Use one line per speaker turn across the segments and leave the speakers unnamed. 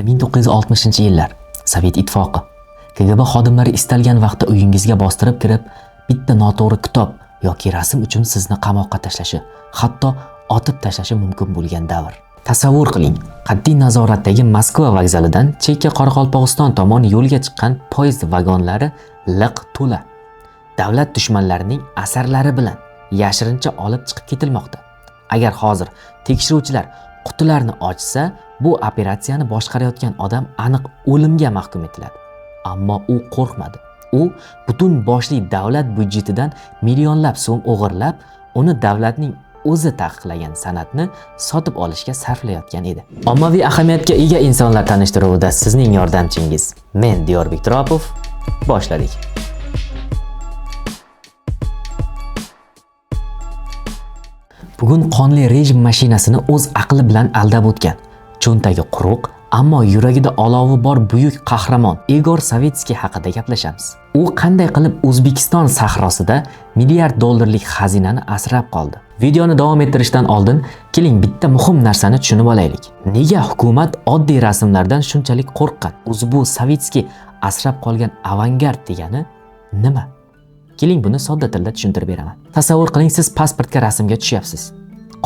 1960-yillar Sovet Ittifoqi. KGB xodimlari istalgan vaqtda uyingizga bostirib kirib, bitta noto'g'ri kitob yoki rasm uchun sizni qamoqqa tashlashi, hatto otib tashlashi mumkin bo'lgan davr. Tasavvur qiling, qat'iy nazoratdagi Moskva vokzalidan Chekka Qoraqalpog'iston tomon yo'lga chiqqan poyezd vagonlari liq to'la. Davlat dushmanlarining asarlari bilan yashirincha olib chiqib ketilmoqda. Agar hozir tekshiruvchilar qutilarni ochsa, bu operatsiyani boshqarayotgan odam aniq o'limga mahkum etiladi. Ammo u qo'rqmadi. U butun boshli davlat byudjetidan millionlab so'm o'g'irlab, uni davlatning o'zi taqiqlagan san'atni sotib olishga sarflayotgan edi. Ommaviy ahamiyatga ega insonlar tanishtiruvida sizning yordamchingiz men Diyorbek Turopov. Boshladik. Bugun qonli rejim mashinasini o'z aqli bilan aldab o'tgan, cho'ntagi quruq, ammo yuragida olovi bor buyuk qahramon Igor Savitskiy haqida gaplashamiz. U qanday qilib O'zbekiston sahrosida milliard dollarlik xazinani asrab qoldi? Videoni davom ettirishdan oldin keling bitta muhim narsani tushunib olaylik. Nega hukumat oddiy rasmlardan shunchalik qo'rqqan? O'zi bu Savitskiy asrab qolgan avangard degani nima? Keling buni sodda tilda tushuntirib beraman. Tasavvur qiling, siz pasportga rasmga tushyapsiz.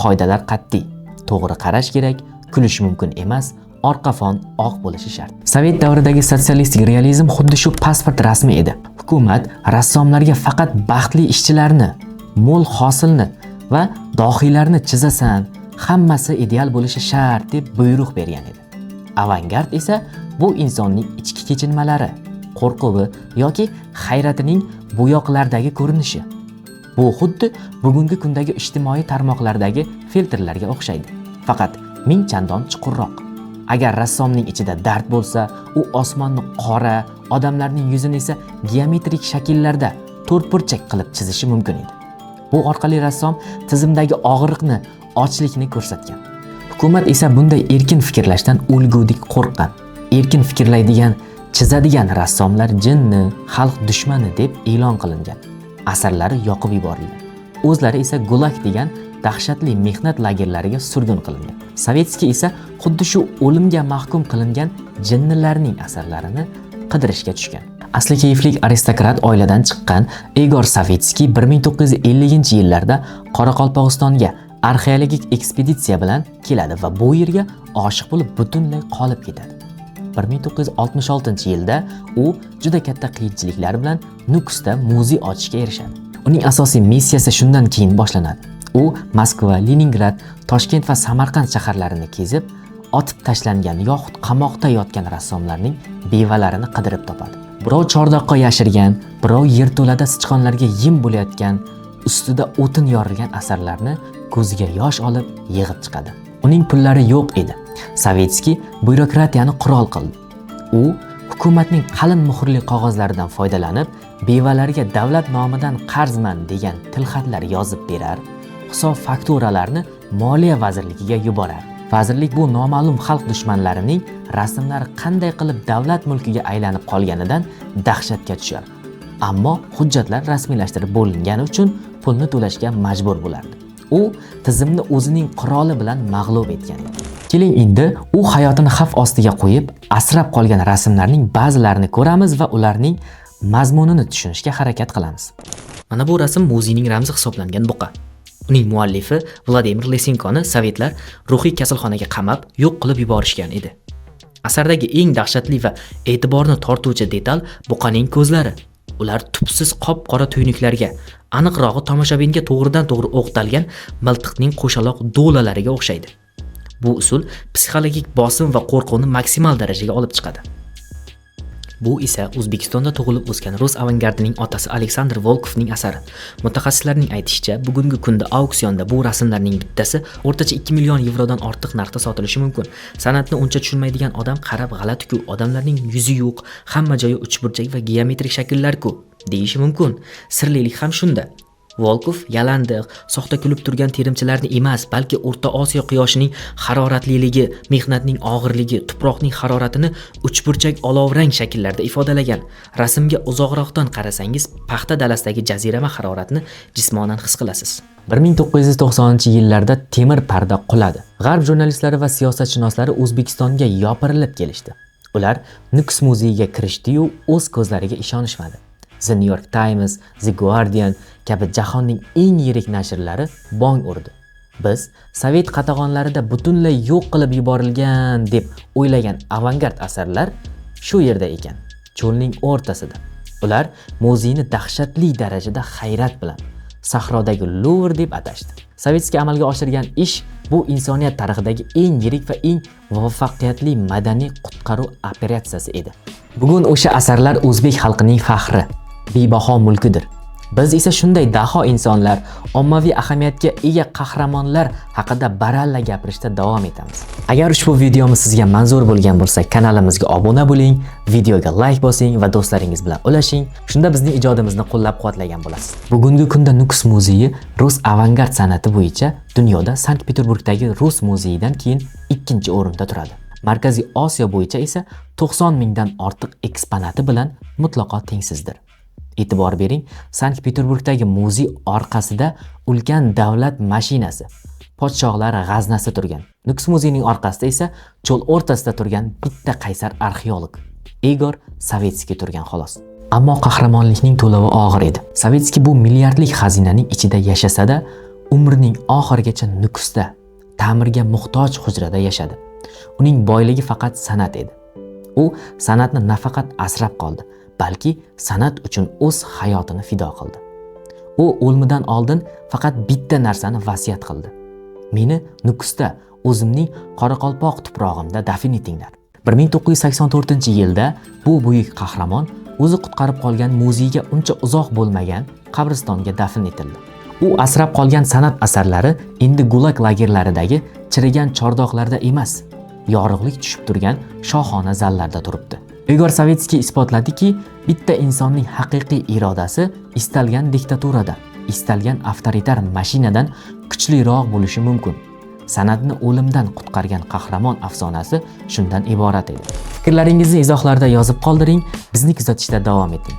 Qoidalar qat'iy. To'g'ri qarash kerak, kulish mumkin emas, orqa fon oq bo'lishi shart. Sovet davridagi sotsialistik realizm xuddi shu pasport rasmi edi. Hukumat rassomlarga faqat baxtli ishchilarni, mo'l hosilni va dohiylarni chizasan, hammasi ideal bo'lishi shart deb buyruq bergan edi. Avangard esa bu insonning ichki kechinmalari, qo'rquvi yoki hayratining bo'yoqlardagi ko'rinishi. Bu xuddi bugungi kundagi ijtimoiy tarmoqlardagi filtrlarga o'xshaydi. Faqat ming chandon chuqurroq. Agar rassomning ichida dard bo'lsa, u osmonni qora, odamlarning yuzini esa geometrik shakllarda to'rtburchak qilib chizishi mumkin edi. Bu orqali rassom tizimdagi og'riqni, ochlikni ko'rsatgan. Hukumat esa bunday erkin fikrlashdan o'lgudek qo'rqqan. Erkin fikrlaydigan, chizadigan rassomlar jinni, xalq dushmani deb e'lon qilingan. Asarlari yoqib yuborilgan. O'zlari esa Gulag degan dahshatli mehnat lagerlariga surgun qilingan. Savitskiy esa xuddi shu o'limga mahkum qilingan jinnilarning asarlarini qidirishga tushgan. Asli keyflik aristokrat oiladan chiqqan Igor Savitskiy 1950-yillarda Qoraqalpog'istonga arxeologik ekspeditsiya bilan keladi va bu yerga oshiq bo'lib butunlay qolib ketadi. 1966-yilda u juda katta qiyinchiliklar bilan Nukusda muzey ochishga erishadi. Uning asosiy missiyasi shundan keyin boshlanadi. U Moskva, Leningrad, Toshkent va Samarqand shaharlarini kezib, otib tashlangan yoxud qamoqda yotgan rassomlarning bevalarini qidirib topadi. Birov chordoqqa yashirgan, birov yerto'lada sichqonlarga yem bo'layotgan, ustida o'tin yorilgan asarlarni ko'ziga yosh olib yig'ib chiqadi. Uning pullari yo'q edi. Savitskiy byurokratiyani qurol qildi. U hukumatning qalin muhrli qog'ozlaridan foydalanib, bevalarga davlat nomidan qarzman degan tilxatlar yozib berar, hisob fakturalarni Moliya vazirligiga yuborar. Vazirlik bu noma'lum xalq dushmanlarining rasmlari qanday qilib davlat mulkiga aylanib qolganidan dahshatga tushar. Ammo hujjatlar rasmiylashtirib bo'lingani uchun pulni to'lashga majbur bo'lardi. U tizimni o'zining quroli bilan mag'lub etgan edi. Keling endi u hayotini xavf ostiga qo'yib, asrab qolgan rasmlarning ba'zilarini ko'ramiz va ularning mazmunini tushunishga harakat qilamiz. Mana bu rasm muzeyning ramzi hisoblangan buqa. Uning muallifi Vladimir Lesenkoni sovetlar ruhiy kasalxonaga qamab, yo'q qilib yuborishgan edi. Asardagi eng dahshatli va e'tiborni tortuvchi detal buqaning ko'zlari. Ular tubsiz qop-qora tuynuklarga, aniqrog'i tomoshabinga to'g'ridan-to'g'ri o'qtalgan miltiqning qo'shaloq do'lalariga o'xshaydi. Bu usul psixologik bosim va qo'rquvni maksimal darajaga olib chiqadi. Bu esa O'zbekistonda tug'ilib o'sgan rus avangardining otasi Aleksandr Volkovning asari. Mutaxassislarning aytishicha, bugungi kunda auksionda bu rasmlarning bittasi o'rtacha 2 million yevrodan ortiq narxda sotilishi mumkin. San'atni uncha tushunmaydigan odam qarab g'alati-ku, odamlarning yuzi yo'q, hamma joyi uchburchak va geometrik shakllar-ku deyishi mumkin. Sirlilik ham shunda. Volkov yalandiq, soxta kulib turgan terimchilarni emas, balki O'rta Osiyo quyoshining haroratliligi, mehnatning og'irligi, tuproqning haroratini uchburchak olovrang shakllarda ifodalagan. Rasmga uzoqroqdan qarasangiz, paxta dalasidagi jazirama haroratni jismonan his qilasiz. 1990-yillarda temir parda quladi. G'arb jurnalistlari va siyosatshunoslari O'zbekistonga yopirilib kelishdi. Ular Nukus muzeyiga kirishdi-yu, o'z ko'zlariga ishonishmadi. The New York Times, The Guardian kabi jahonning eng yirik nashrlari bong urdi. Biz Sovet qatag'onlarida butunlay yo'q qilib yuborilgan deb o'ylagan avangard asarlar shu yerda ekan, cho'lning o'rtasida. Ular muzeyni dahshatli darajada hayrat bilan sahrodagi Louvre deb atashdi. Sovetskiy amalga oshirgan ish bu insoniyat tarixidagi eng yirik va eng muvaffaqiyatli madaniy qutqaruv operatsiyasi edi. Bugun o'sha asarlar o'zbek xalqining faxri, bebaho mulkidir. Biz esa shunday daho insonlar, ommaviy ahamiyatga ega qahramonlar haqida baralla gapirishda davom etamiz. Agar ushbu videomiz sizga manzur bo'lgan bo'lsa, kanalimizga obuna bo'ling, videoga like bosing va do'stlaringiz bilan ulashing. Shunda bizning ijodimizni qo'llab-quvvatlagan bo'lasiz. Bugungi kunda Nukus muzeyi rus avangard san'ati bo'yicha dunyoda Sankt-Peterburgdagi Rus muzeyidan keyin 2-o'rinda turadi. Markaziy Osiyo bo'yicha esa 90 mingdan ortiq eksponati bilan mutlaqo tengsizdir. E'tibor bering, Sankt-Peterburgdagi muzey orqasida ulkan davlat mashinasi, podshohlar g'aznasi turgan. Nukus muzeyining orqasida esa cho'l o'rtasida turgan bitta qaysar arxeolog, Igor Savitskiy turgan xolos. Ammo qahramonlikning to'lovi og'ir edi. Savitskiy bu milliardlik xazinaning ichida yashasa-da, umrining oxirigacha Nukusda, ta'mirga muhtoj hujrada yashadi. Uning boyligi faqat san'at edi. U san'atni nafaqat asrab qoldi, balki san'at uchun o'z hayotini fido qildi. U o'limidan oldin faqat bitta narsani vasiyat qildi. Meni Nukusda, o'zimning Qoraqalpoq tuprog'imda dafn etinglar. 1984-yilda bu buyuk qahramon o'zi qutqarib qolgan muzeyga uncha uzoq bo'lmagan qabristonga dafn etildi. U asrab qolgan san'at asarlari endi gulag lagerlaridagi chirigan chordoqlarda emas, yorug'lik tushib turgan shohona zallarda turibdi. Igor Savitskiy isbotladiki, bitta insonning haqiqiy irodasi istalgan diktaturadan, istalgan avtoritar mashinadan kuchliroq bo'lishi mumkin. San'atni o'limdan qutqargan qahramon afsonasi shundan iborat edi. Fikrlaringizni izohlarda yozib qoldiring, bizni kuzatishda davom eting.